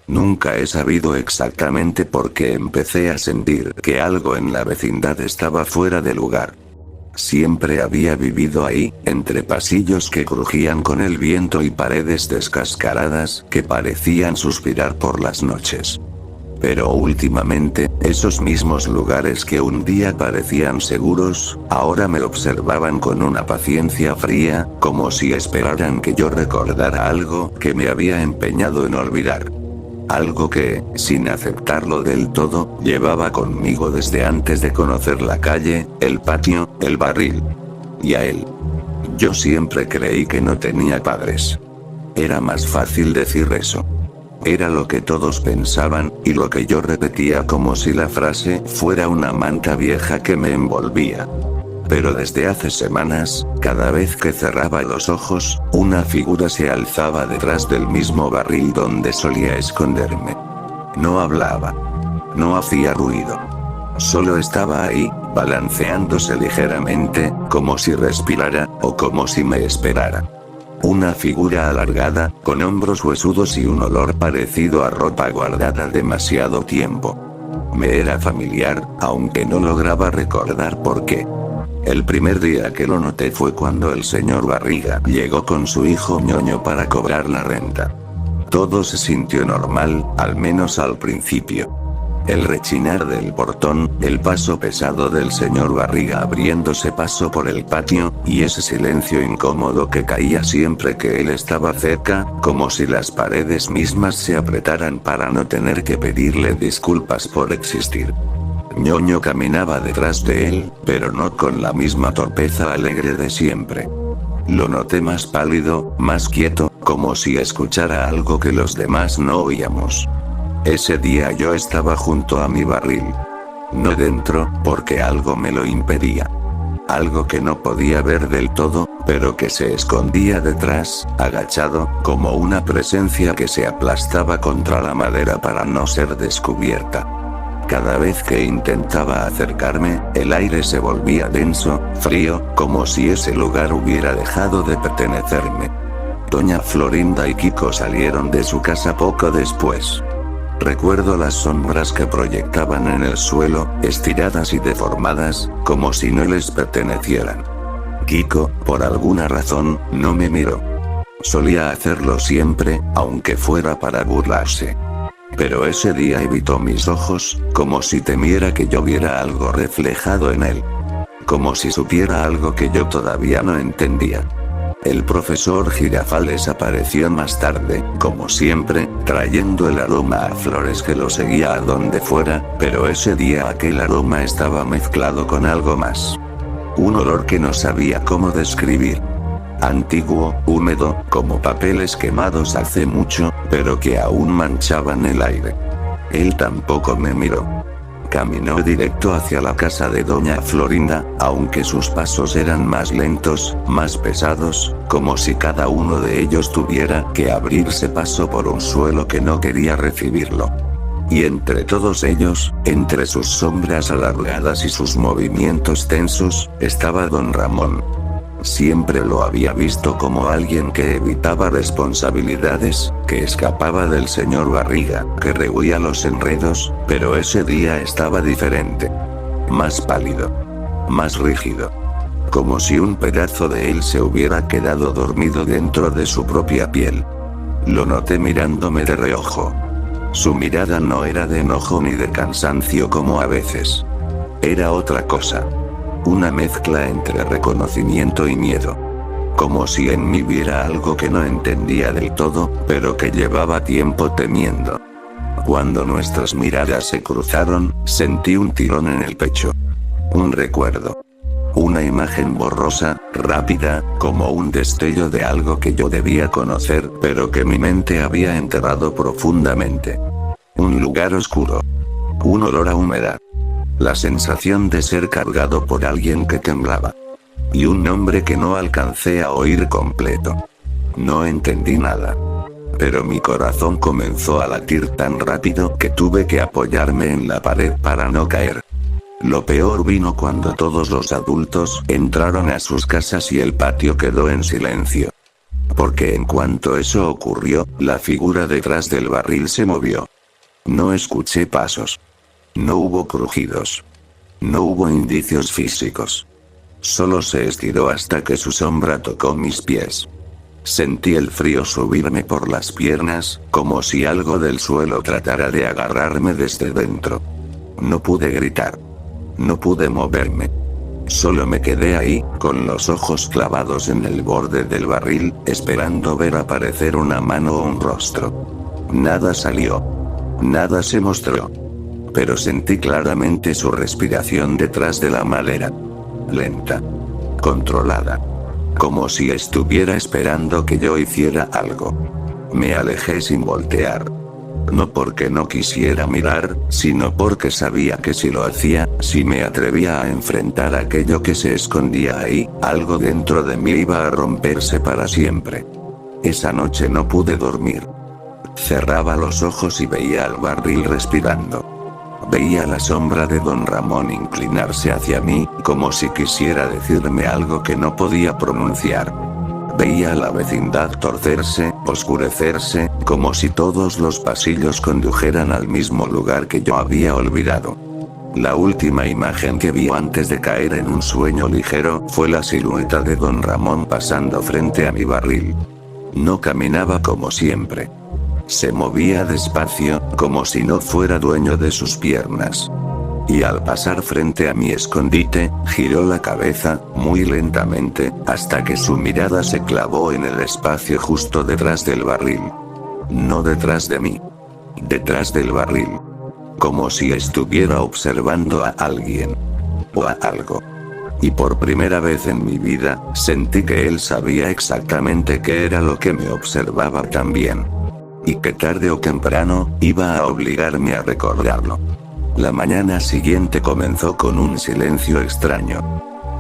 Nunca he sabido exactamente por qué empecé a sentir que algo en la vecindad estaba fuera de lugar. Siempre había vivido ahí, entre pasillos que crujían con el viento y paredes descascaradas que parecían suspirar por las noches. Pero últimamente, esos mismos lugares que un día parecían seguros, ahora me observaban con una paciencia fría, como si esperaran que yo recordara algo que me había empeñado en olvidar. Algo que, sin aceptarlo del todo, llevaba conmigo desde antes de conocer la calle, el patio, el barril. Y a él. Yo siempre creí que no tenía padres. Era más fácil decir eso. Era lo que todos pensaban, y lo que yo repetía como si la frase fuera una manta vieja que me envolvía. Pero desde hace semanas, cada vez que cerraba los ojos, una figura se alzaba detrás del mismo barril donde solía esconderme. No hablaba. No hacía ruido. Solo estaba ahí, balanceándose ligeramente, como si respirara, o como si me esperara. Una figura alargada, con hombros huesudos y un olor parecido a ropa guardada demasiado tiempo. Me era familiar, aunque no lograba recordar por qué. El primer día que lo noté fue cuando el señor Barriga llegó con su hijo ñoño para cobrar la renta. Todo se sintió normal, al menos al principio. El rechinar del portón, el paso pesado del señor Barriga abriéndose paso por el patio, y ese silencio incómodo que caía siempre que él estaba cerca, como si las paredes mismas se apretaran para no tener que pedirle disculpas por existir. ñoño caminaba detrás de él, pero no con la misma torpeza alegre de siempre. Lo noté más pálido, más quieto, como si escuchara algo que los demás no oíamos. Ese día yo estaba junto a mi barril. No dentro, porque algo me lo impedía. Algo que no podía ver del todo, pero que se escondía detrás, agachado, como una presencia que se aplastaba contra la madera para no ser descubierta. Cada vez que intentaba acercarme, el aire se volvía denso, frío, como si ese lugar hubiera dejado de pertenecerme. Doña Florinda y Kiko salieron de su casa poco después. Recuerdo las sombras que proyectaban en el suelo, estiradas y deformadas, como si no les pertenecieran. Kiko, por alguna razón, no me miró. Solía hacerlo siempre, aunque fuera para burlarse. Pero ese día evitó mis ojos, como si temiera que yo viera algo reflejado en él. Como si supiera algo que yo todavía no entendía. El profesor Girafales apareció más tarde, como siempre, trayendo el aroma a flores que lo seguía a donde fuera, pero ese día aquel aroma estaba mezclado con algo más. Un olor que no sabía cómo describir. Antiguo, húmedo, como papeles quemados hace mucho, pero que aún manchaban el aire. Él tampoco me miró. Caminó directo hacia la casa de Doña Florinda, aunque sus pasos eran más lentos, más pesados, como si cada uno de ellos tuviera que abrirse paso por un suelo que no quería recibirlo. Y entre todos ellos, entre sus sombras alargadas y sus movimientos tensos, estaba Don Ramón. Siempre lo había visto como alguien que evitaba responsabilidades, que escapaba del señor Barriga, que rehuía los enredos, pero ese día estaba diferente. Más pálido. Más rígido. Como si un pedazo de él se hubiera quedado dormido dentro de su propia piel. Lo noté mirándome de reojo. Su mirada no era de enojo ni de cansancio como a veces. Era otra cosa. Una mezcla entre reconocimiento y miedo. Como si en mí viera algo que no entendía del todo, pero que llevaba tiempo temiendo. Cuando nuestras miradas se cruzaron, sentí un tirón en el pecho. Un recuerdo. Una imagen borrosa, rápida, como un destello de algo que yo debía conocer, pero que mi mente había enterrado profundamente. Un lugar oscuro. Un olor a humedad. La sensación de ser cargado por alguien que temblaba. Y un nombre que no alcancé a oír completo. No entendí nada. Pero mi corazón comenzó a latir tan rápido que tuve que apoyarme en la pared para no caer. Lo peor vino cuando todos los adultos entraron a sus casas y el patio quedó en silencio. porque en cuanto eso ocurrió, la figura detrás del barril se movió. No escuché pasos. No hubo crujidos. No hubo indicios físicos. Solo se estiró hasta que su sombra tocó mis pies. Sentí el frío subirme por las piernas, como si algo del suelo tratara de agarrarme desde dentro. No pude gritar. No pude moverme. Solo me quedé ahí, con los ojos clavados en el borde del barril, esperando ver aparecer una mano o un rostro. Nada salió. Nada se mostró. Pero sentí claramente su respiración detrás de la madera. Lenta. Controlada. Como si estuviera esperando que yo hiciera algo. Me alejé sin voltear. No porque no quisiera mirar, sino porque sabía que si lo hacía, si me atrevía a enfrentar aquello que se escondía ahí, algo dentro de mí iba a romperse para siempre. Esa noche no pude dormir. Cerraba los ojos y veía al barril respirando. Veía la sombra de don Ramón inclinarse hacia mí, como si quisiera decirme algo que no podía pronunciar. Veía la vecindad torcerse, oscurecerse, como si todos los pasillos condujeran al mismo lugar que yo había olvidado. La última imagen que vi antes de caer en un sueño ligero fue la silueta de don Ramón pasando frente a mi barril. No caminaba como siempre. Se movía despacio, como si no fuera dueño de sus piernas. Y al pasar frente a mi escondite, giró la cabeza, muy lentamente, hasta que su mirada se clavó en el espacio justo detrás del barril. No detrás de mí. Detrás del barril. Como si estuviera observando a alguien. O a algo. Y por primera vez en mi vida, sentí que él sabía exactamente qué era lo que me observaba también. Y que tarde o temprano, iba a obligarme a recordarlo. La mañana siguiente comenzó con un silencio extraño.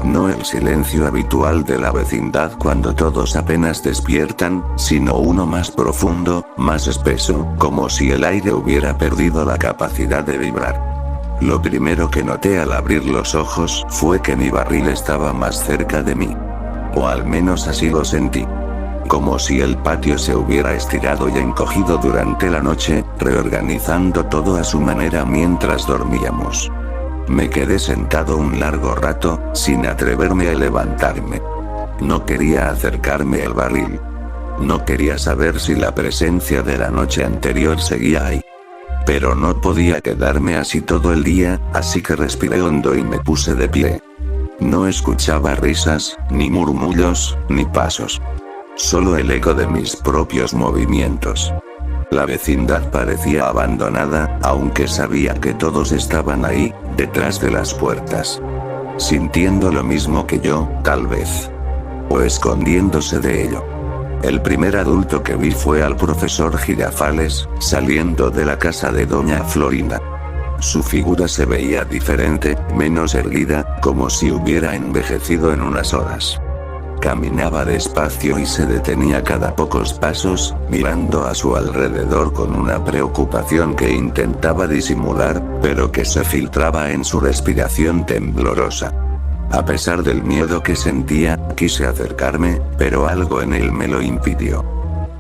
No el silencio habitual de la vecindad cuando todos apenas despiertan, sino uno más profundo, más espeso, como si el aire hubiera perdido la capacidad de vibrar. Lo primero que noté al abrir los ojos fue que mi barril estaba más cerca de mí. O al menos así lo sentí. Como si el patio se hubiera estirado y encogido durante la noche, reorganizando todo a su manera mientras dormíamos. Me quedé sentado un largo rato, sin atreverme a levantarme. No quería acercarme al barril. No quería saber si la presencia de la noche anterior seguía ahí. Pero no podía quedarme así todo el día, así que respiré hondo y me puse de pie. No escuchaba risas, ni murmullos, ni pasos. Solo el eco de mis propios movimientos. La vecindad parecía abandonada, aunque sabía que todos estaban ahí, detrás de las puertas. Sintiendo lo mismo que yo, tal vez. O escondiéndose de ello. El primer adulto que vi fue al profesor Girafales, saliendo de la casa de doña Florinda. Su figura se veía diferente, menos erguida, como si hubiera envejecido en unas horas. Caminaba despacio y se detenía cada pocos pasos, mirando a su alrededor con una preocupación que intentaba disimular, pero que se filtraba en su respiración temblorosa. A pesar del miedo que sentía, quise acercarme, pero algo en él me lo impidió.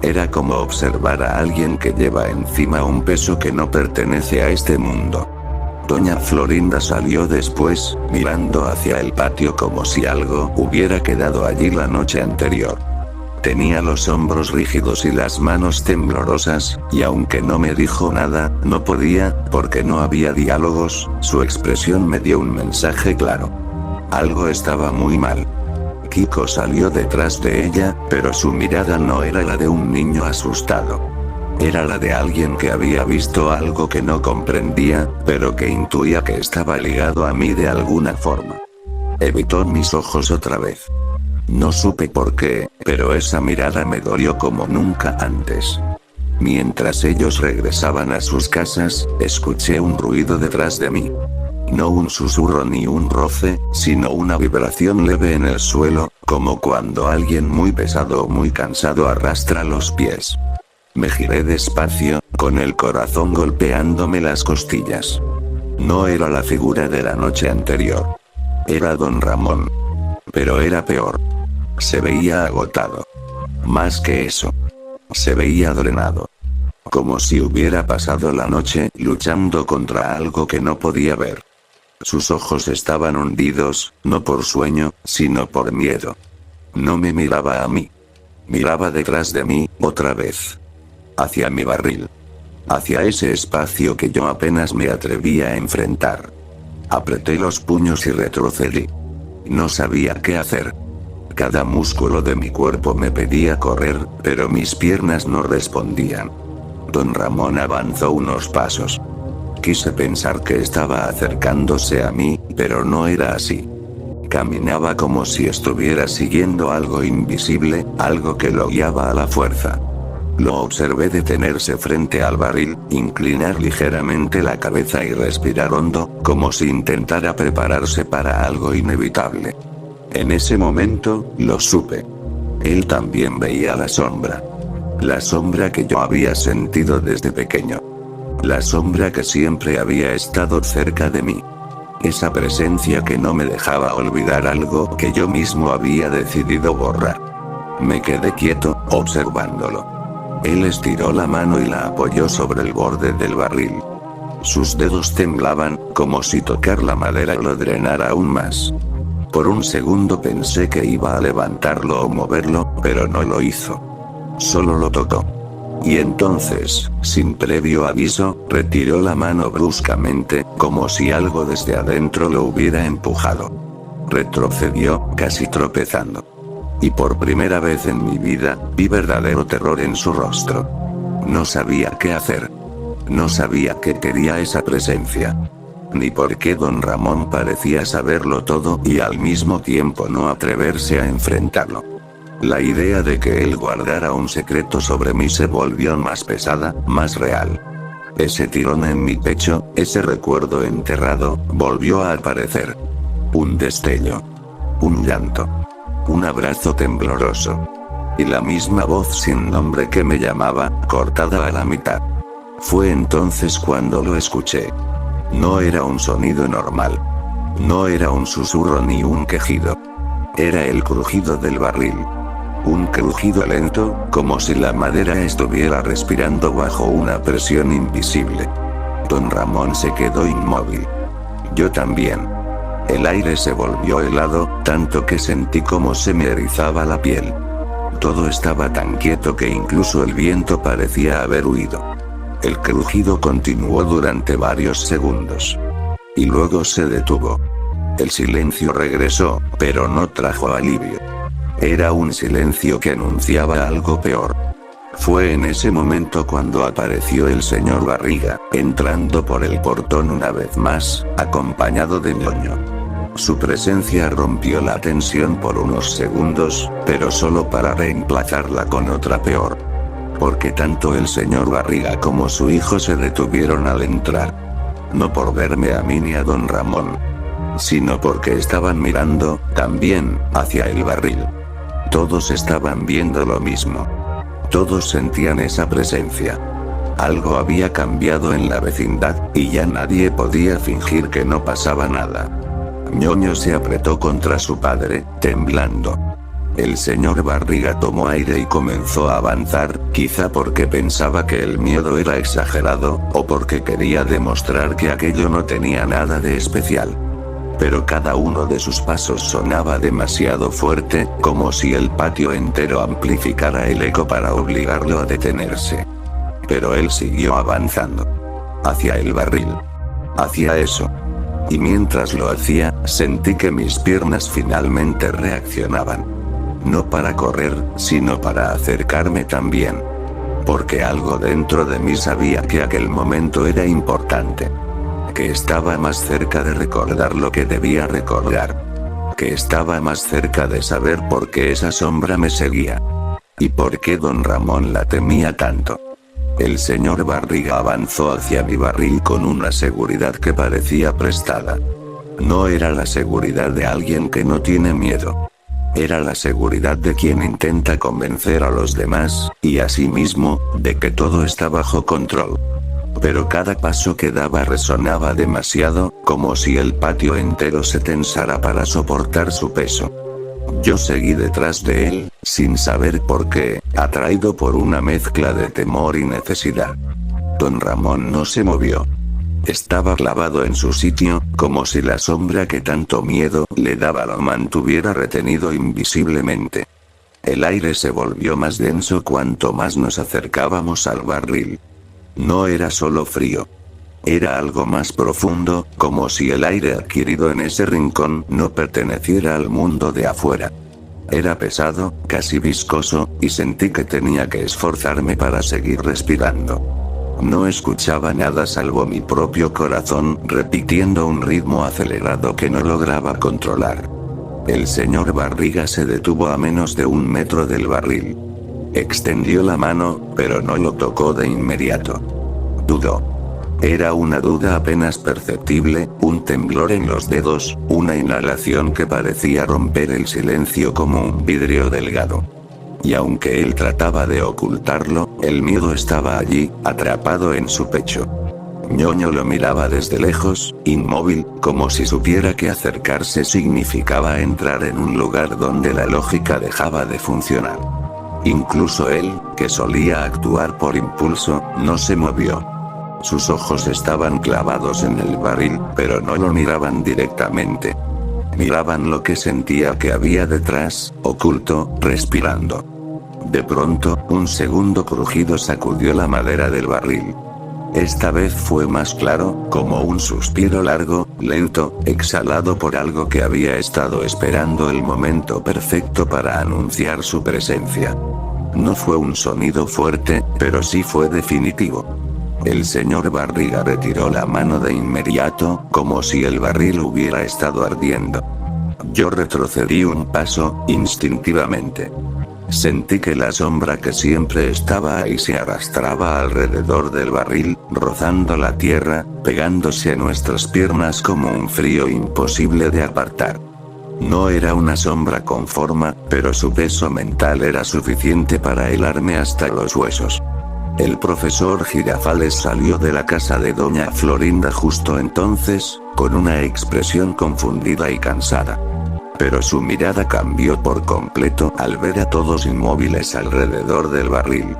Era como observar a alguien que lleva encima un peso que no pertenece a este mundo. Doña Florinda salió después, mirando hacia el patio como si algo hubiera quedado allí la noche anterior. Tenía los hombros rígidos y las manos temblorosas, y aunque no me dijo nada, no podía, porque no había diálogos, su expresión me dio un mensaje claro. Algo estaba muy mal. Kiko salió detrás de ella, pero su mirada no era la de un niño asustado. Era la de alguien que había visto algo que no comprendía, pero que intuía que estaba ligado a mí de alguna forma. Evitó mis ojos otra vez. No supe por qué, pero esa mirada me dolió como nunca antes. Mientras ellos regresaban a sus casas, escuché un ruido detrás de mí. No un susurro ni un roce, sino una vibración leve en el suelo, como cuando alguien muy pesado o muy cansado arrastra los pies. Me giré despacio, con el corazón golpeándome las costillas. No era la figura de la noche anterior. Era don Ramón. Pero era peor. Se veía agotado. Más que eso. Se veía drenado. Como si hubiera pasado la noche luchando contra algo que no podía ver. Sus ojos estaban hundidos, no por sueño, sino por miedo. No me miraba a mí. Miraba detrás de mí, otra vez. Hacia mi barril. Hacia ese espacio que yo apenas me atrevía a enfrentar. Apreté los puños y retrocedí. No sabía qué hacer. Cada músculo de mi cuerpo me pedía correr, pero mis piernas no respondían. Don Ramón avanzó unos pasos. Quise pensar que estaba acercándose a mí, pero no era así. Caminaba como si estuviera siguiendo algo invisible, algo que lo guiaba a la fuerza. Lo observé detenerse frente al barril, inclinar ligeramente la cabeza y respirar hondo, como si intentara prepararse para algo inevitable. En ese momento, lo supe. Él también veía la sombra. La sombra que yo había sentido desde pequeño. La sombra que siempre había estado cerca de mí. Esa presencia que no me dejaba olvidar algo que yo mismo había decidido borrar. Me quedé quieto, observándolo. Él estiró la mano y la apoyó sobre el borde del barril. Sus dedos temblaban, como si tocar la madera lo drenara aún más. Por un segundo pensé que iba a levantarlo o moverlo, pero no lo hizo. Solo lo tocó. Y entonces, sin previo aviso, retiró la mano bruscamente, como si algo desde adentro lo hubiera empujado. Retrocedió, casi tropezando. Y por primera vez en mi vida, vi verdadero terror en su rostro. No sabía qué hacer. No sabía qué quería esa presencia. Ni por qué don Ramón parecía saberlo todo y al mismo tiempo no atreverse a enfrentarlo. La idea de que él guardara un secreto sobre mí se volvió más pesada, más real. Ese tirón en mi pecho, ese recuerdo enterrado, volvió a aparecer. Un destello. Un llanto. Un abrazo tembloroso. Y la misma voz sin nombre que me llamaba, cortada a la mitad. Fue entonces cuando lo escuché. No era un sonido normal. No era un susurro ni un quejido. Era el crujido del barril. Un crujido lento, como si la madera estuviera respirando bajo una presión invisible. Don Ramón se quedó inmóvil. Yo también. El aire se volvió helado, tanto que sentí como se me erizaba la piel. Todo estaba tan quieto que incluso el viento parecía haber huido. El crujido continuó durante varios segundos. Y luego se detuvo. El silencio regresó, pero no trajo alivio. Era un silencio que anunciaba algo peor. Fue en ese momento cuando apareció el señor Barriga, entrando por el portón una vez más, acompañado de Ñoño. Su presencia rompió la tensión por unos segundos, pero solo para reemplazarla con otra peor. Porque tanto el señor Barriga como su hijo se detuvieron al entrar. No por verme a mí ni a don Ramón, sino porque estaban mirando, también, hacia el barril. Todos estaban viendo lo mismo. Todos sentían esa presencia. Algo había cambiado en la vecindad, y ya nadie podía fingir que no pasaba nada. Ñoño se apretó contra su padre, temblando. El señor Barriga tomó aire y comenzó a avanzar, quizá porque pensaba que el miedo era exagerado, o porque quería demostrar que aquello no tenía nada de especial. Pero cada uno de sus pasos sonaba demasiado fuerte, como si el patio entero amplificara el eco para obligarlo a detenerse. Pero él siguió avanzando. Hacia el barril. Hacia eso. Y mientras lo hacía, sentí que mis piernas finalmente reaccionaban. No para correr, sino para acercarme también. Porque algo dentro de mí sabía que aquel momento era importante. Que estaba más cerca de recordar lo que debía recordar. Que estaba más cerca de saber por qué esa sombra me seguía. Y por qué don Ramón la temía tanto. El señor Barriga avanzó hacia mi barril con una seguridad que parecía prestada. No era la seguridad de alguien que no tiene miedo. Era la seguridad de quien intenta convencer a los demás, y a sí mismo, de que todo está bajo control. Pero cada paso que daba resonaba demasiado, como si el patio entero se tensara para soportar su peso. Yo seguí detrás de él, sin saber por qué, atraído por una mezcla de temor y necesidad. Don Ramón no se movió. Estaba clavado en su sitio, como si la sombra que tanto miedo le daba lo mantuviera retenido invisiblemente. El aire se volvió más denso cuanto más nos acercábamos al barril. No era solo frío. Era algo más profundo, como si el aire adquirido en ese rincón no perteneciera al mundo de afuera. Era pesado, casi viscoso, y sentí que tenía que esforzarme para seguir respirando. No escuchaba nada salvo mi propio corazón repitiendo un ritmo acelerado que no lograba controlar. El señor Barriga se detuvo a menos de 1 metro del barril. Extendió la mano, pero no lo tocó de inmediato. Dudó. Era una duda apenas perceptible, un temblor en los dedos, una inhalación que parecía romper el silencio como un vidrio delgado. Y aunque él trataba de ocultarlo, el miedo estaba allí, atrapado en su pecho. Ñoño lo miraba desde lejos, inmóvil, como si supiera que acercarse significaba entrar en un lugar donde la lógica dejaba de funcionar. Incluso él, que solía actuar por impulso, no se movió. Sus ojos estaban clavados en el barril, pero no lo miraban directamente. Miraban lo que sentía que había detrás, oculto, respirando. De pronto, un segundo crujido sacudió la madera del barril. Esta vez fue más claro, como un suspiro largo, lento, exhalado por algo que había estado esperando el momento perfecto para anunciar su presencia. No fue un sonido fuerte, pero sí fue definitivo. El señor Barriga retiró la mano de inmediato, como si el barril hubiera estado ardiendo. Yo retrocedí un paso, instintivamente. Sentí que la sombra que siempre estaba ahí se arrastraba alrededor del barril, rozando la tierra, pegándose a nuestras piernas como un frío imposible de apartar. No era una sombra con forma, pero su peso mental era suficiente para helarme hasta los huesos. El profesor Girafales salió de la casa de doña Florinda justo entonces, con una expresión confundida y cansada. Pero su mirada cambió por completo al ver a todos inmóviles alrededor del barril.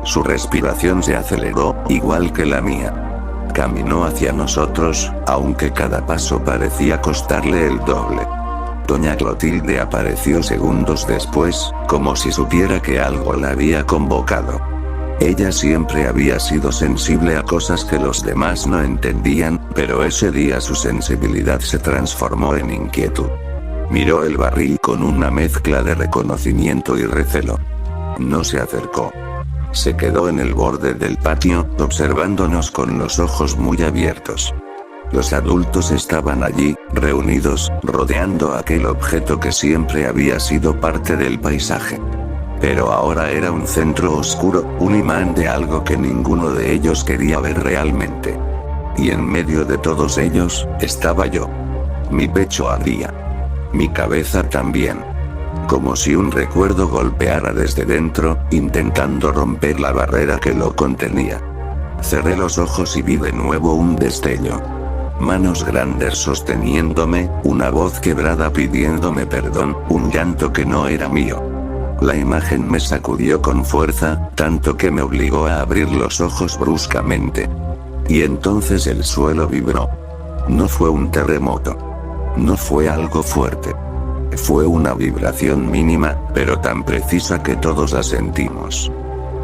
Su respiración se aceleró, igual que la mía. Caminó hacia nosotros, aunque cada paso parecía costarle el doble. Doña Clotilde apareció segundos después, como si supiera que algo la había convocado. Ella siempre había sido sensible a cosas que los demás no entendían, pero ese día su sensibilidad se transformó en inquietud. Miró el barril con una mezcla de reconocimiento y recelo. No se acercó. Se quedó en el borde del patio, observándonos con los ojos muy abiertos. Los adultos estaban allí, reunidos, rodeando aquel objeto que siempre había sido parte del paisaje. Pero ahora era un centro oscuro, un imán de algo que ninguno de ellos quería ver realmente. Y en medio de todos ellos, estaba yo. Mi pecho ardía. Mi cabeza también. Como si un recuerdo golpeara desde dentro, intentando romper la barrera que lo contenía. Cerré los ojos y vi de nuevo un destello. Manos grandes sosteniéndome, una voz quebrada pidiéndome perdón, un llanto que no era mío. La imagen me sacudió con fuerza, tanto que me obligó a abrir los ojos bruscamente. Y entonces el suelo vibró. No fue un terremoto. No fue algo fuerte. Fue una vibración mínima, pero tan precisa que todos la sentimos.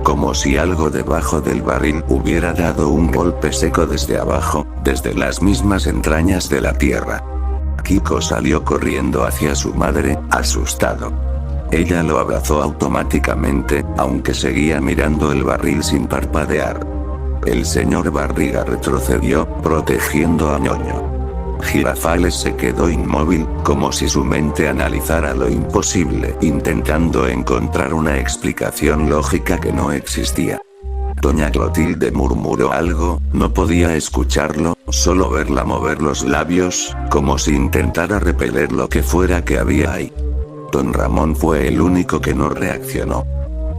Como si algo debajo del barril hubiera dado un golpe seco desde abajo, desde las mismas entrañas de la tierra. Kiko salió corriendo hacia su madre, asustado. Ella lo abrazó automáticamente, aunque seguía mirando el barril sin parpadear. El señor Barriga retrocedió, protegiendo a Ñoño. Girafales se quedó inmóvil, como si su mente analizara lo imposible, intentando encontrar una explicación lógica que no existía. Doña Clotilde murmuró algo, no podía escucharlo, solo verla mover los labios, como si intentara repeler lo que fuera que había ahí. Don Ramón fue el único que no reaccionó.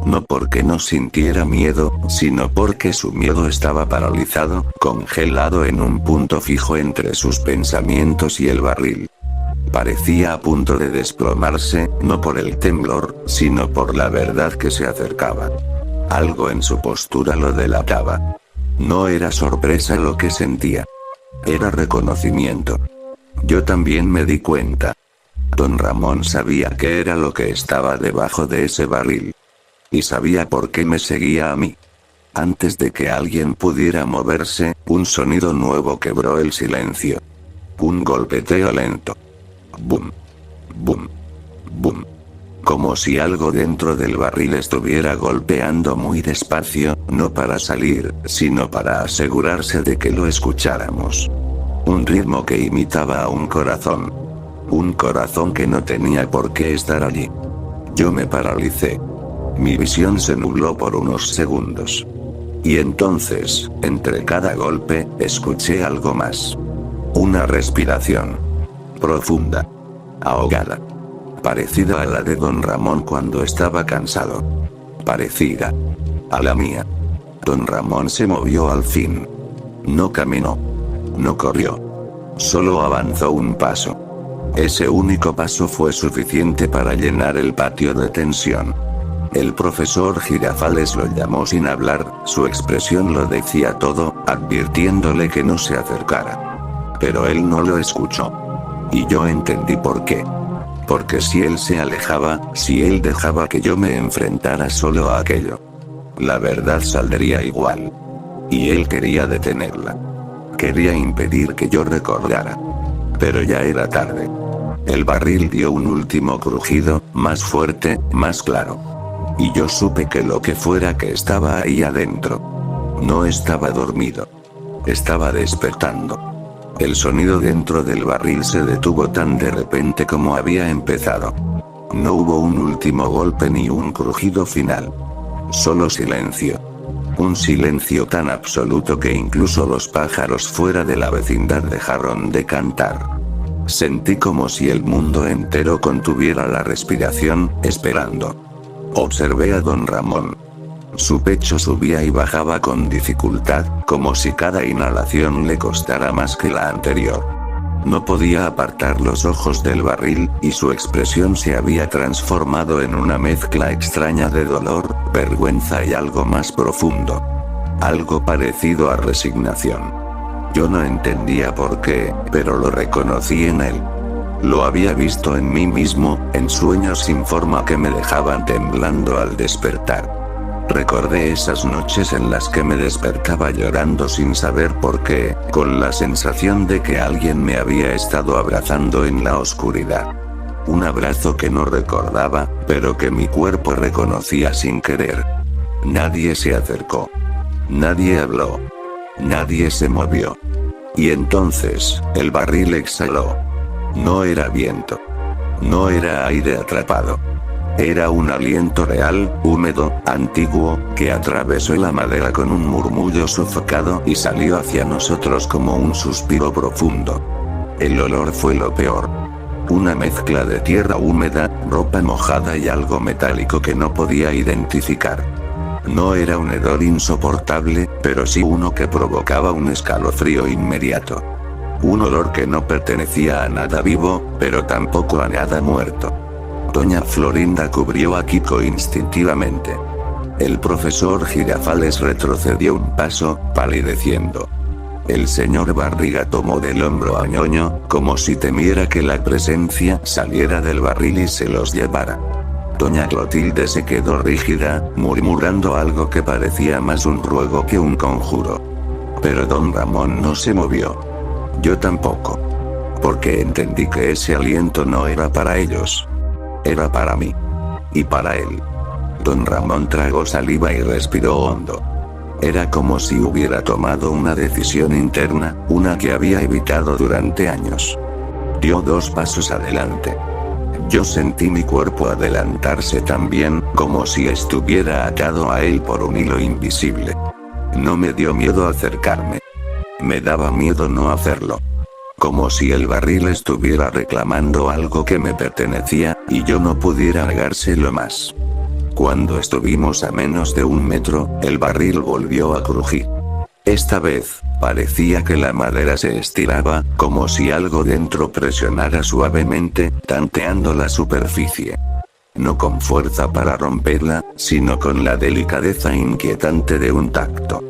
No porque no sintiera miedo, sino porque su miedo estaba paralizado, congelado en un punto fijo entre sus pensamientos y el barril. Parecía a punto de desplomarse, no por el temblor, sino por la verdad que se acercaba. Algo en su postura lo delataba. No era sorpresa lo que sentía. Era reconocimiento. Yo también me di cuenta. Don Ramón sabía qué era lo que estaba debajo de ese barril. Y sabía por qué me seguía a mí. Antes de que alguien pudiera moverse, un sonido nuevo quebró el silencio. Un golpeteo lento. Bum. Bum. Bum. Como si algo dentro del barril estuviera golpeando muy despacio, no para salir, sino para asegurarse de que lo escucháramos. Un ritmo que imitaba a un corazón. Un corazón que no tenía por qué estar allí. Yo me paralicé. Mi visión se nubló por unos segundos. Y entonces, entre cada golpe, escuché algo más. Una respiración. Profunda. Ahogada. Parecida a la de Don Ramón cuando estaba cansado. Parecida a la mía. Don Ramón se movió al fin. No caminó. No corrió. Solo avanzó un paso. Ese único paso fue suficiente para llenar el patio de tensión. El profesor Girafales lo llamó sin hablar, su expresión lo decía todo, advirtiéndole que no se acercara. Pero él no lo escuchó. Y yo entendí por qué. Porque si él se alejaba, si él dejaba que yo me enfrentara solo a aquello, la verdad saldría igual. Y él quería detenerla. Quería impedir que yo recordara. Pero ya era tarde. El barril dio un último crujido, más fuerte, más claro. Y yo supe que lo que fuera que estaba ahí adentro no estaba dormido. Estaba despertando. El sonido dentro del barril se detuvo tan de repente como había empezado. No hubo un último golpe ni un crujido final. Solo silencio. Un silencio tan absoluto que incluso los pájaros fuera de la vecindad dejaron de cantar. Sentí como si el mundo entero contuviera la respiración, esperando. Observé a Don Ramón. Su pecho subía y bajaba con dificultad, como si cada inhalación le costara más que la anterior. No podía apartar los ojos del barril, y su expresión se había transformado en una mezcla extraña de dolor, vergüenza y algo más profundo. Algo parecido a resignación. Yo no entendía por qué, pero lo reconocí en él. Lo había visto en mí mismo, en sueños sin forma que me dejaban temblando al despertar. Recordé esas noches en las que me despertaba llorando sin saber por qué, con la sensación de que alguien me había estado abrazando en la oscuridad. Un abrazo que no recordaba, pero que mi cuerpo reconocía sin querer. Nadie se acercó. Nadie habló. Nadie se movió. Y entonces, el barril exhaló. No era viento. No era aire atrapado. Era un aliento real, húmedo, antiguo, que atravesó la madera con un murmullo sofocado y salió hacia nosotros como un suspiro profundo. El olor fue lo peor. Una mezcla de tierra húmeda, ropa mojada y algo metálico que no podía identificar. No era un hedor insoportable, pero sí uno que provocaba un escalofrío inmediato. Un olor que no pertenecía a nada vivo, pero tampoco a nada muerto. Doña Florinda cubrió a Kiko instintivamente. El profesor Girafales retrocedió un paso, palideciendo. El señor Barriga tomó del hombro a Ñoño, como si temiera que la presencia saliera del barril y se los llevara. Doña Clotilde se quedó rígida, murmurando algo que parecía más un ruego que un conjuro. Pero Don Ramón no se movió. Yo tampoco. Porque entendí que ese aliento no era para ellos. Era para mí. Y para él. Don Ramón tragó saliva y respiró hondo. Era como si hubiera tomado una decisión interna, una que había evitado durante años. Dio 2 pasos adelante. Yo sentí mi cuerpo adelantarse también, como si estuviera atado a él por un hilo invisible. No me dio miedo acercarme. Me daba miedo no hacerlo. Como si el barril estuviera reclamando algo que me pertenecía, y yo no pudiera negárselo más. Cuando estuvimos a menos de 1 metro, el barril volvió a crujir. Esta vez, Parecía que la madera se estiraba, como si algo dentro presionara suavemente, tanteando la superficie. No con fuerza para romperla, sino con la delicadeza inquietante de un tacto.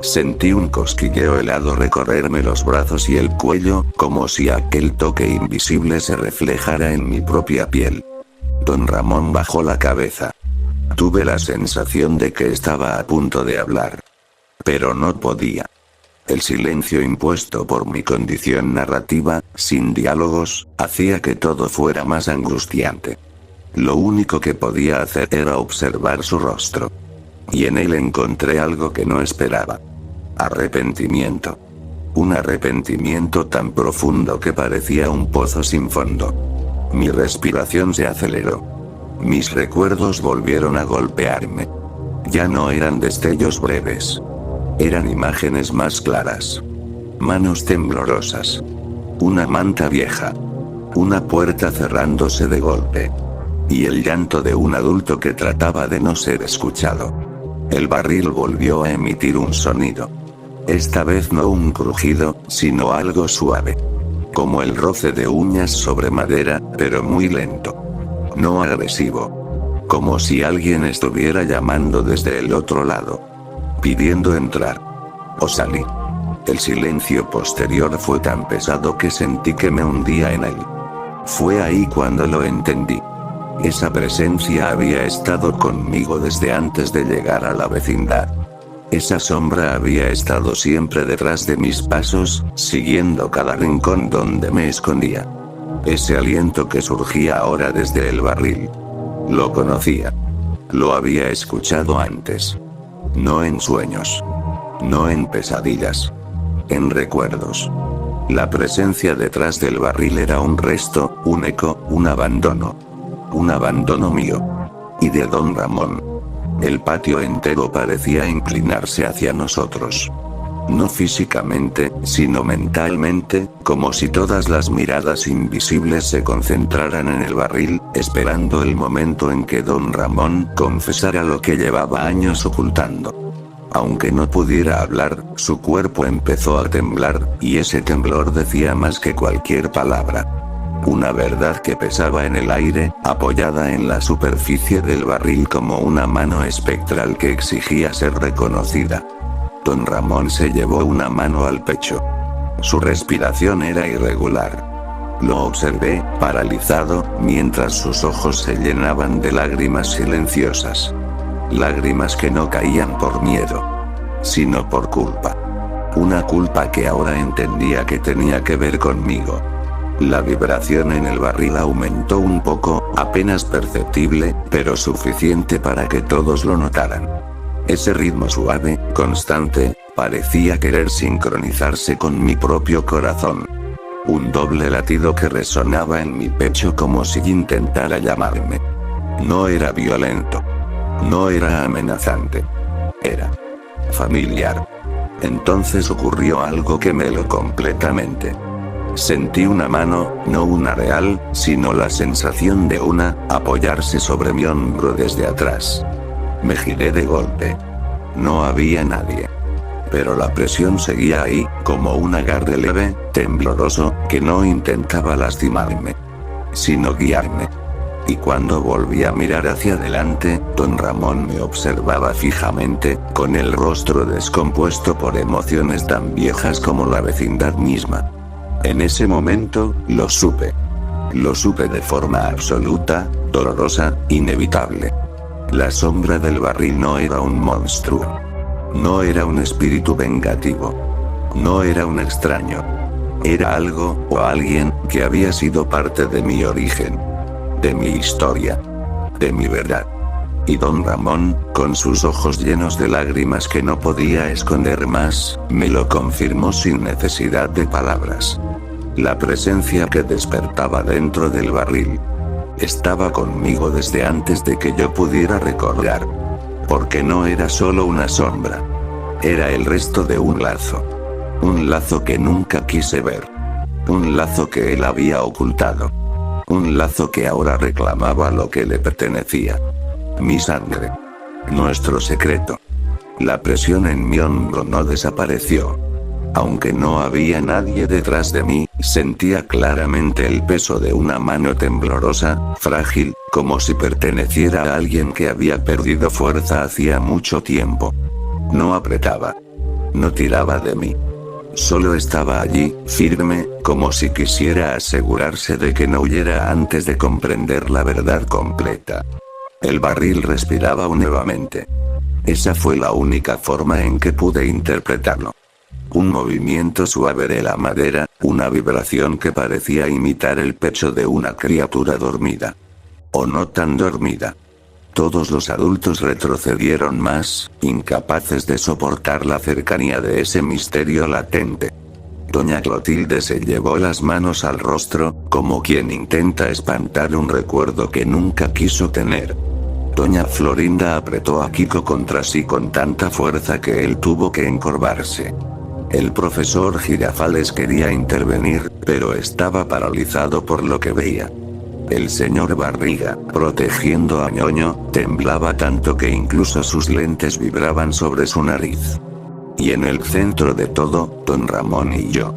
Sentí un cosquilleo helado recorrerme los brazos y el cuello, como si aquel toque invisible se reflejara en mi propia piel. Don Ramón bajó la cabeza. Tuve la sensación de que estaba a punto de hablar. Pero no podía. El silencio impuesto por mi condición narrativa, sin diálogos, hacía que todo fuera más angustiante. Lo único que podía hacer era observar su rostro. Y en él encontré algo que no esperaba. Arrepentimiento. Un arrepentimiento tan profundo que parecía un pozo sin fondo. Mi respiración se aceleró. Mis recuerdos volvieron a golpearme. Ya no eran destellos breves. Eran imágenes más claras. Manos temblorosas. Una manta vieja. Una puerta cerrándose de golpe. Y el llanto de un adulto que trataba de no ser escuchado. El barril volvió a emitir un sonido. Esta vez no un crujido, sino algo suave. Como el roce de uñas sobre madera, pero muy lento. No agresivo. Como si alguien estuviera llamando desde el otro lado. Pidiendo entrar. O salí. El silencio posterior fue tan pesado que sentí que me hundía en él. Fue ahí cuando lo entendí. Esa presencia había estado conmigo desde antes de llegar a la vecindad. Esa sombra había estado siempre detrás de mis pasos, siguiendo cada rincón donde me escondía. Ese aliento que surgía ahora desde el barril. Lo conocía. Lo había escuchado antes. No en sueños. No en pesadillas. En recuerdos. La presencia detrás del barril era un resto, un eco, un abandono. Un abandono mío. Y de Don Ramón. El patio entero parecía inclinarse hacia nosotros. No físicamente, sino mentalmente, como si todas las miradas invisibles se concentraran en el barril, esperando el momento en que Don Ramón confesara lo que llevaba años ocultando. Aunque no pudiera hablar, su cuerpo empezó a temblar, y ese temblor decía más que cualquier palabra. Una verdad que pesaba en el aire, apoyada en la superficie del barril como una mano espectral que exigía ser reconocida. Don Ramón se llevó una mano al pecho. Su respiración era irregular. Lo observé, paralizado, mientras sus ojos se llenaban de lágrimas silenciosas. Lágrimas que no caían por miedo, sino por culpa. Una culpa que ahora entendía que tenía que ver conmigo. La vibración en el barril aumentó un poco, apenas perceptible, pero suficiente para que todos lo notaran. Ese ritmo suave, constante, parecía querer sincronizarse con mi propio corazón. Un doble latido que resonaba en mi pecho como si intentara llamarme. No era violento. No era amenazante. Era familiar. Entonces ocurrió algo que me heló completamente. Sentí una mano, no una real, sino la sensación de una, apoyarse sobre mi hombro desde atrás. Me giré de golpe. No había nadie. Pero la presión seguía ahí, como un agarre leve, tembloroso, que no intentaba lastimarme, sino guiarme. Y cuando volví a mirar hacia adelante, Don Ramón me observaba fijamente, con el rostro descompuesto por emociones tan viejas como la vecindad misma. En ese momento, lo supe. Lo supe de forma absoluta, dolorosa, inevitable. La sombra del barril no era un monstruo. No era un espíritu vengativo. No era un extraño. Era algo, o alguien, que había sido parte de mi origen. De mi historia. De mi verdad. Y Don Ramón, con sus ojos llenos de lágrimas que no podía esconder más, me lo confirmó sin necesidad de palabras. La presencia que despertaba dentro del barril estaba conmigo desde antes de que yo pudiera recordar. Porque no era solo una sombra. Era el resto de un lazo. Un lazo que nunca quise ver. Un lazo que él había ocultado. Un lazo que ahora reclamaba lo que le pertenecía. Mi sangre. Nuestro secreto. La presión en mi hombro no desapareció. Aunque no había nadie detrás de mí, sentía claramente el peso de una mano temblorosa, frágil, como si perteneciera a alguien que había perdido fuerza hacía mucho tiempo. No apretaba. No tiraba de mí. Solo estaba allí, firme, como si quisiera asegurarse de que no huyera antes de comprender la verdad completa. El barril respiraba nuevamente. Esa fue la única forma en que pude interpretarlo. Un movimiento suave de la madera, una vibración que parecía imitar el pecho de una criatura dormida. O no tan dormida. Todos los adultos retrocedieron más, incapaces de soportar la cercanía de ese misterio latente. Doña Clotilde se llevó las manos al rostro, como quien intenta espantar un recuerdo que nunca quiso tener. Doña Florinda apretó a Kiko contra sí con tanta fuerza que él tuvo que encorvarse. El profesor Girafales quería intervenir, pero estaba paralizado por lo que veía. El señor Barriga, protegiendo a Ñoño, temblaba tanto que incluso sus lentes vibraban sobre su nariz. Y en el centro de todo, don Ramón y yo.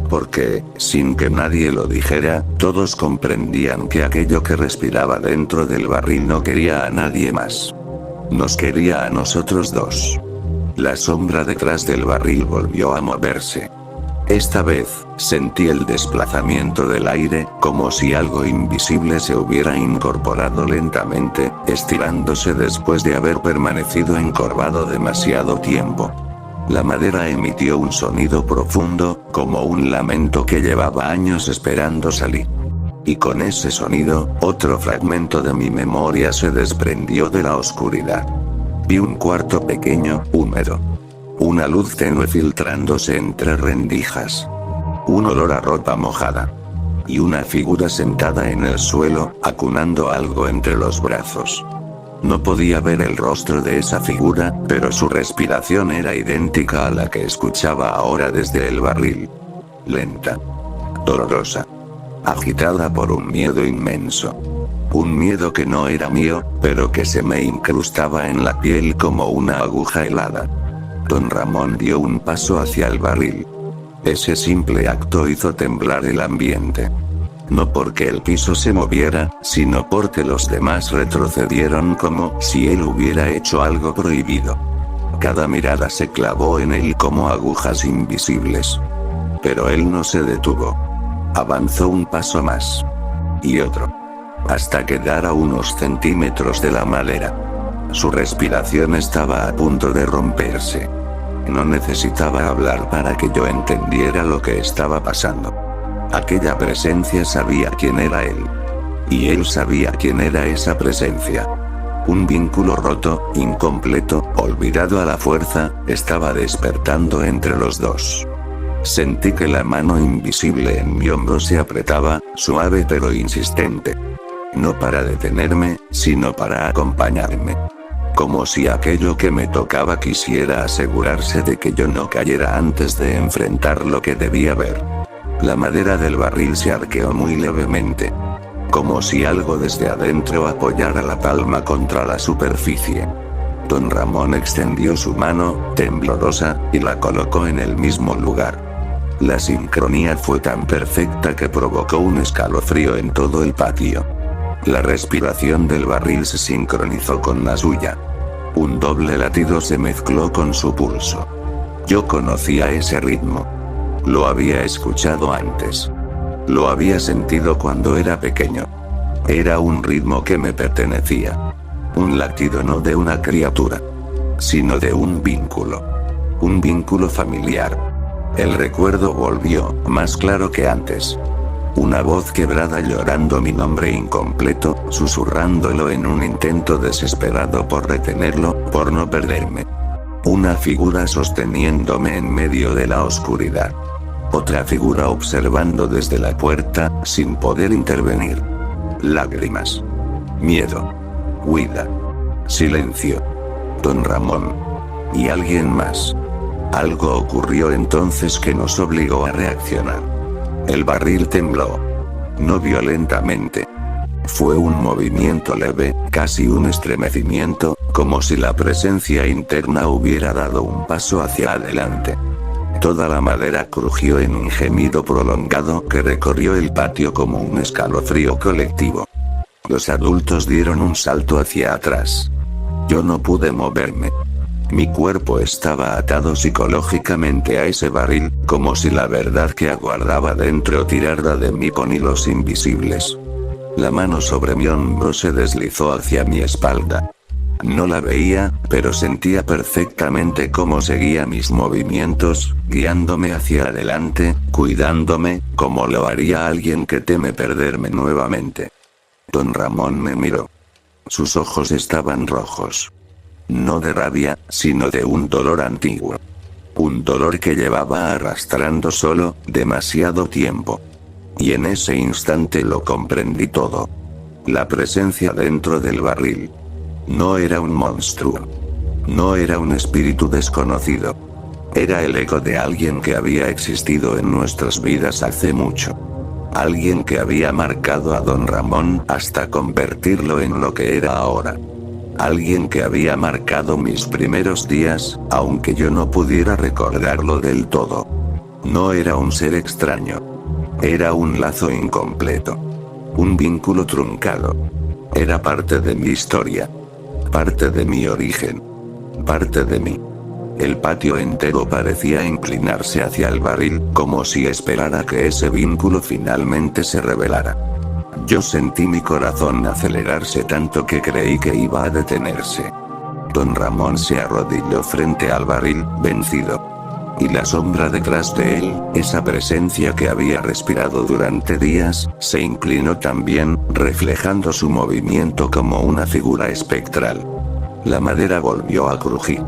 Porque, sin que nadie lo dijera, todos comprendían que aquello que respiraba dentro del barril no quería a nadie más. Nos quería a nosotros dos. La sombra detrás del barril volvió a moverse. Esta vez, sentí el desplazamiento del aire, como si algo invisible se hubiera incorporado lentamente, estirándose después de haber permanecido encorvado demasiado tiempo. La madera emitió un sonido profundo, como un lamento que llevaba años esperando salir. Y con ese sonido, otro fragmento de mi memoria se desprendió de la oscuridad. Vi un cuarto pequeño, húmedo. Una luz tenue filtrándose entre rendijas. Un olor a ropa mojada. Y una figura sentada en el suelo, acunando algo entre los brazos. No podía ver el rostro de esa figura, pero su respiración era idéntica a la que escuchaba ahora desde el barril. Lenta. Dolorosa. Agitada por un miedo inmenso. Un miedo que no era mío, pero que se me incrustaba en la piel como una aguja helada. Don Ramón dio un paso hacia el barril. Ese simple acto hizo temblar el ambiente. No porque el piso se moviera, sino porque los demás retrocedieron como si él hubiera hecho algo prohibido. Cada mirada se clavó en él como agujas invisibles. Pero él no se detuvo. Avanzó un paso más. Y otro. Hasta quedar a unos centímetros de la madera. Su respiración estaba a punto de romperse. No necesitaba hablar para que yo entendiera lo que estaba pasando. Aquella presencia sabía quién era él. Y él sabía quién era esa presencia. Un vínculo roto, incompleto, olvidado a la fuerza, estaba despertando entre los dos. Sentí que la mano invisible en mi hombro se apretaba, suave pero insistente. No para detenerme, sino para acompañarme. Como si aquello que me tocaba quisiera asegurarse de que yo no cayera antes de enfrentar lo que debía ver. La madera del barril se arqueó muy levemente. Como si algo desde adentro apoyara la palma contra la superficie. Don Ramón extendió su mano, temblorosa, y la colocó en el mismo lugar. La sincronía fue tan perfecta que provocó un escalofrío en todo el patio. La respiración del barril se sincronizó con la suya. Un doble latido se mezcló con su pulso. Yo conocía ese ritmo. Lo había escuchado antes. Lo había sentido cuando era pequeño. Era un ritmo que me pertenecía. Un latido no de una criatura, sino de un vínculo. Un vínculo familiar. El recuerdo volvió, más claro que antes. Una voz quebrada llorando mi nombre incompleto, susurrándolo en un intento desesperado por retenerlo, por no perderme. Una figura sosteniéndome en medio de la oscuridad. Otra figura observando desde la puerta, sin poder intervenir. Lágrimas. Miedo. Huida. Silencio. Don Ramón. Y alguien más. Algo ocurrió entonces que nos obligó a reaccionar. El barril tembló. No violentamente. Fue un movimiento leve, casi un estremecimiento, como si la presencia interna hubiera dado un paso hacia adelante. Toda la madera crujió en un gemido prolongado que recorrió el patio como un escalofrío colectivo. Los adultos dieron un salto hacia atrás. Yo no pude moverme. Mi cuerpo estaba atado psicológicamente a ese barril, como si la verdad que aguardaba dentro tirara de mí con hilos invisibles. La mano sobre mi hombro se deslizó hacia mi espalda. No la veía, pero sentía perfectamente cómo seguía mis movimientos, guiándome hacia adelante, cuidándome, como lo haría alguien que teme perderme nuevamente. Don Ramón me miró. Sus ojos estaban rojos. No de rabia, sino de un dolor antiguo. Un dolor que llevaba arrastrando solo, demasiado tiempo. Y en ese instante lo comprendí todo. La presencia dentro del barril. No era un monstruo. No era un espíritu desconocido. Era el eco de alguien que había existido en nuestras vidas hace mucho. Alguien que había marcado a don Ramón hasta convertirlo en lo que era ahora. Alguien que había marcado mis primeros días, aunque yo no pudiera recordarlo del todo. No era un ser extraño. Era un lazo incompleto. Un vínculo truncado. Era parte de mi historia. Parte de mi origen. Parte de mí. El patio entero parecía inclinarse hacia el barril, como si esperara que ese vínculo finalmente se revelara. Yo sentí mi corazón acelerarse tanto que creí que iba a detenerse. Don Ramón se arrodilló frente al barril, vencido. Y la sombra detrás de él, esa presencia que había respirado durante días, se inclinó también, reflejando su movimiento como una figura espectral. La madera volvió a crujir.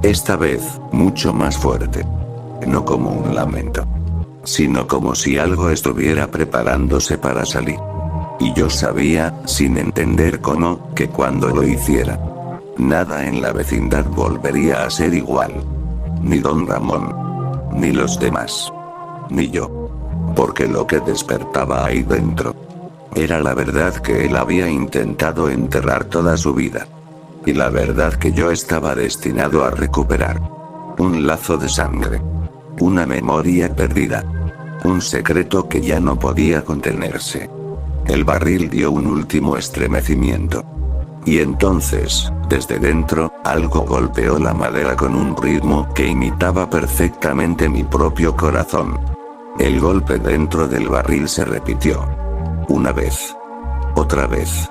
Esta vez, mucho más fuerte. No como un lamento. Sino como si algo estuviera preparándose para salir. Y yo sabía, sin entender cómo, que cuando lo hiciera, nada en la vecindad volvería a ser igual. Ni don Ramón. Ni los demás. Ni yo. Porque lo que despertaba ahí dentro era la verdad que él había intentado enterrar toda su vida. Y la verdad que yo estaba destinado a recuperar. Un lazo de sangre. Una memoria perdida. Un secreto que ya no podía contenerse. El barril dio un último estremecimiento. Y entonces, desde dentro, algo golpeó la madera con un ritmo que imitaba perfectamente mi propio corazón. El golpe dentro del barril se repitió. Una vez. Otra vez.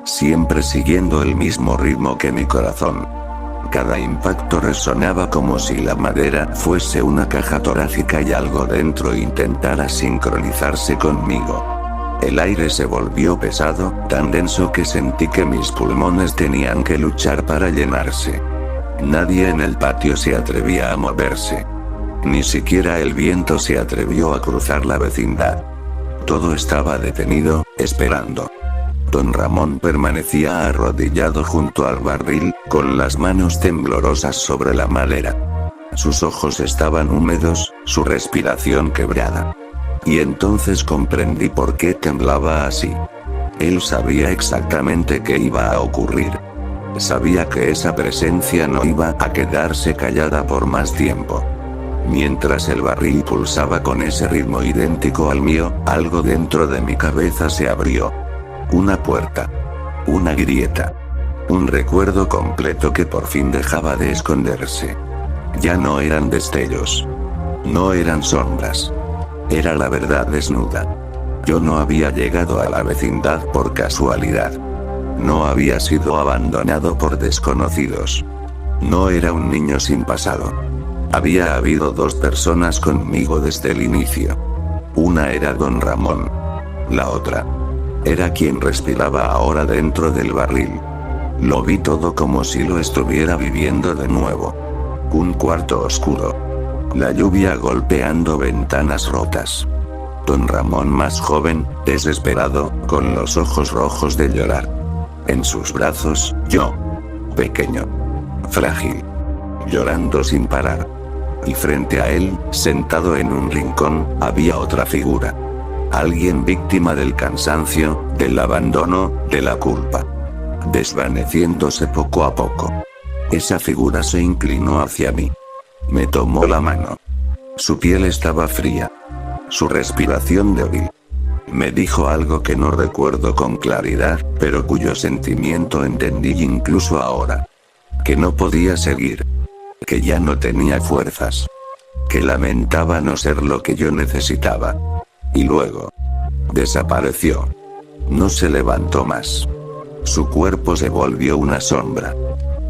Siempre siguiendo el mismo ritmo que mi corazón. Cada impacto resonaba como si la madera fuese una caja torácica y algo dentro intentara sincronizarse conmigo. El aire se volvió pesado, tan denso que sentí que mis pulmones tenían que luchar para llenarse. Nadie en el patio se atrevía a moverse. Ni siquiera el viento se atrevió a cruzar la vecindad. Todo estaba detenido, esperando. Don Ramón permanecía arrodillado junto al barril, con las manos temblorosas sobre la madera. Sus ojos estaban húmedos, su respiración quebrada. Y entonces comprendí por qué temblaba así. Él sabía exactamente qué iba a ocurrir. Sabía que esa presencia no iba a quedarse callada por más tiempo. Mientras el barril pulsaba con ese ritmo idéntico al mío, algo dentro de mi cabeza se abrió. Una puerta. Una grieta. Un recuerdo completo que por fin dejaba de esconderse. Ya no eran destellos. No eran sombras. Era la verdad desnuda. Yo no había llegado a la vecindad por casualidad. No había sido abandonado por desconocidos. No era un niño sin pasado. Había habido dos personas conmigo desde el inicio. Una era don Ramón. La otra era quien respiraba ahora dentro del barril. Lo vi todo como si lo estuviera viviendo de nuevo. Un cuarto oscuro. La lluvia golpeando ventanas rotas. Don Ramón más joven, desesperado, con los ojos rojos de llorar. En sus brazos, yo. Pequeño. Frágil. Llorando sin parar. Y frente a él, sentado en un rincón, había otra figura. Alguien víctima del cansancio, del abandono, de la culpa. Desvaneciéndose poco a poco. Esa figura se inclinó hacia mí. Me tomó la mano. Su piel estaba fría. Su respiración débil. Me dijo algo que no recuerdo con claridad, pero cuyo sentimiento entendí incluso ahora. Que no podía seguir. Que ya no tenía fuerzas. Que lamentaba no ser lo que yo necesitaba. Y luego. Desapareció. No se levantó más. Su cuerpo se volvió una sombra.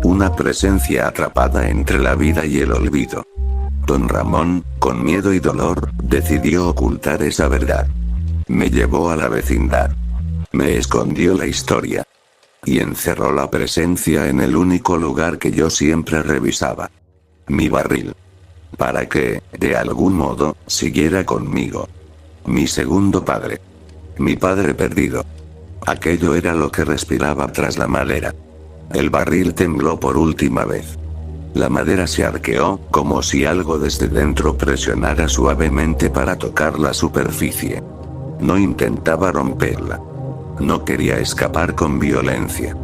Una presencia atrapada entre la vida y el olvido. Don Ramón, con miedo y dolor, decidió ocultar esa verdad. Me llevó a la vecindad. Me escondió la historia. Y encerró la presencia en el único lugar que yo siempre revisaba. Mi barril. Para que, de algún modo, siguiera conmigo. Mi segundo padre. Mi padre perdido. Aquello era lo que respiraba tras la madera. El barril tembló por última vez. La madera se arqueó, como si algo desde dentro presionara suavemente para tocar la superficie. No intentaba romperla. No quería escapar con violencia.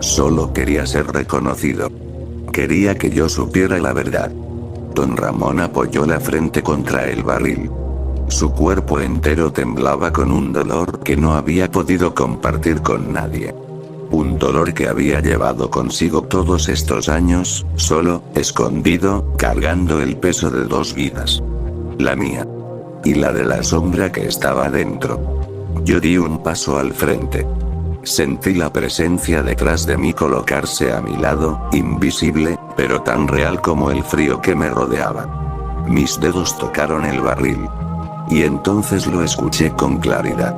Solo quería ser reconocido. Quería que yo supiera la verdad. Don Ramón apoyó la frente contra el barril. Su cuerpo entero temblaba con un dolor que no había podido compartir con nadie. Un dolor que había llevado consigo todos estos años, solo, escondido, cargando el peso de dos vidas. La mía. Y la de la sombra que estaba dentro. Yo di un paso al frente. Sentí la presencia detrás de mí colocarse a mi lado, invisible, pero tan real como el frío que me rodeaba. Mis dedos tocaron el barril. Y entonces lo escuché con claridad.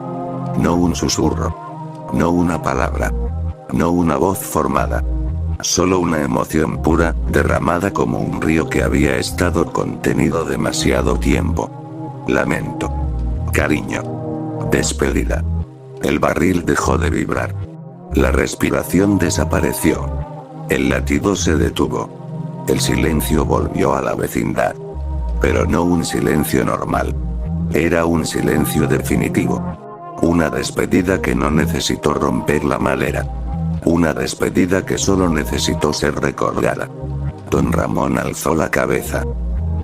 No un susurro. No una palabra. No una voz formada. Solo una emoción pura, derramada como un río que había estado contenido demasiado tiempo. Lamento. Cariño. Despedida. El barril dejó de vibrar. La respiración desapareció. El latido se detuvo. El silencio volvió a la vecindad. Pero no un silencio normal. Era un silencio definitivo. Una despedida que no necesitó romper la madera. Una despedida que solo necesitó ser recordada. Don Ramón alzó la cabeza.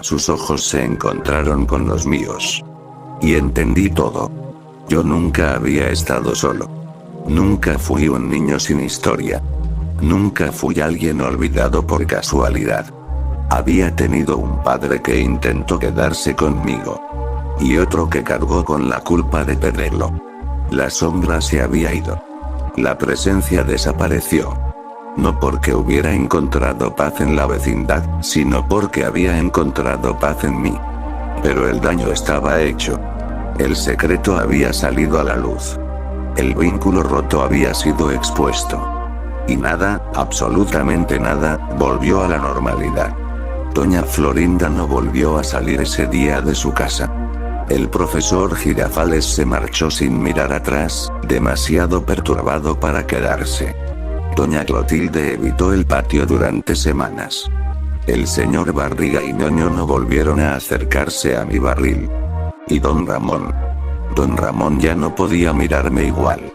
Sus ojos se encontraron con los míos. Y entendí todo. Yo nunca había estado solo. Nunca fui un niño sin historia. Nunca fui alguien olvidado por casualidad. Había tenido un padre que intentó quedarse conmigo. Y otro que cargó con la culpa de perderlo. La sombra se había ido. La presencia desapareció. No porque hubiera encontrado paz en la vecindad, sino porque había encontrado paz en mí. Pero el daño estaba hecho. El secreto había salido a la luz. El vínculo roto había sido expuesto. Y nada, absolutamente nada, volvió a la normalidad. Doña Florinda no volvió a salir ese día de su casa. El profesor Girafales se marchó sin mirar atrás, demasiado perturbado para quedarse. Doña Clotilde evitó el patio durante semanas. El señor Barriga y Ñoño no volvieron a acercarse a mi barril. Y Don Ramón ya no podía mirarme igual.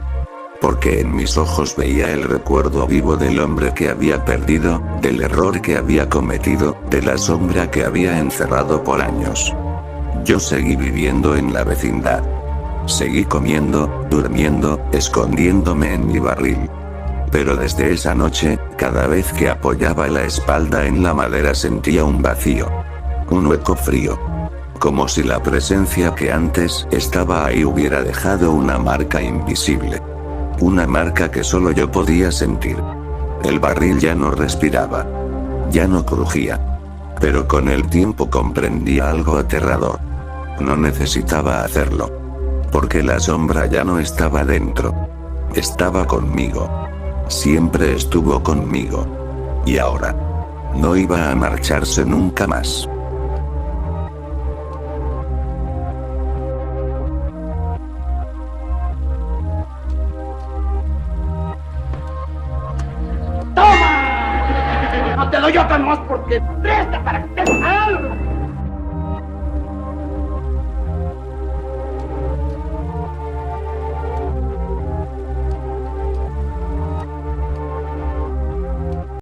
Porque en mis ojos veía el recuerdo vivo del hombre que había perdido, del error que había cometido, de la sombra que había encerrado por años. Yo seguí viviendo en la vecindad. Seguí comiendo, durmiendo, escondiéndome en mi barril. Pero desde esa noche, cada vez que apoyaba la espalda en la madera sentía un vacío. Un hueco frío. Como si la presencia que antes estaba ahí hubiera dejado una marca invisible. Una marca que solo yo podía sentir. El barril ya no respiraba. Ya no crujía. Pero con el tiempo comprendí algo aterrador. No necesitaba hacerlo. Porque la sombra ya no estaba dentro. Estaba conmigo. Siempre estuvo conmigo. Y ahora. No iba a marcharse nunca más. ¡Toma! No te doy otra más porque presta para que te algo.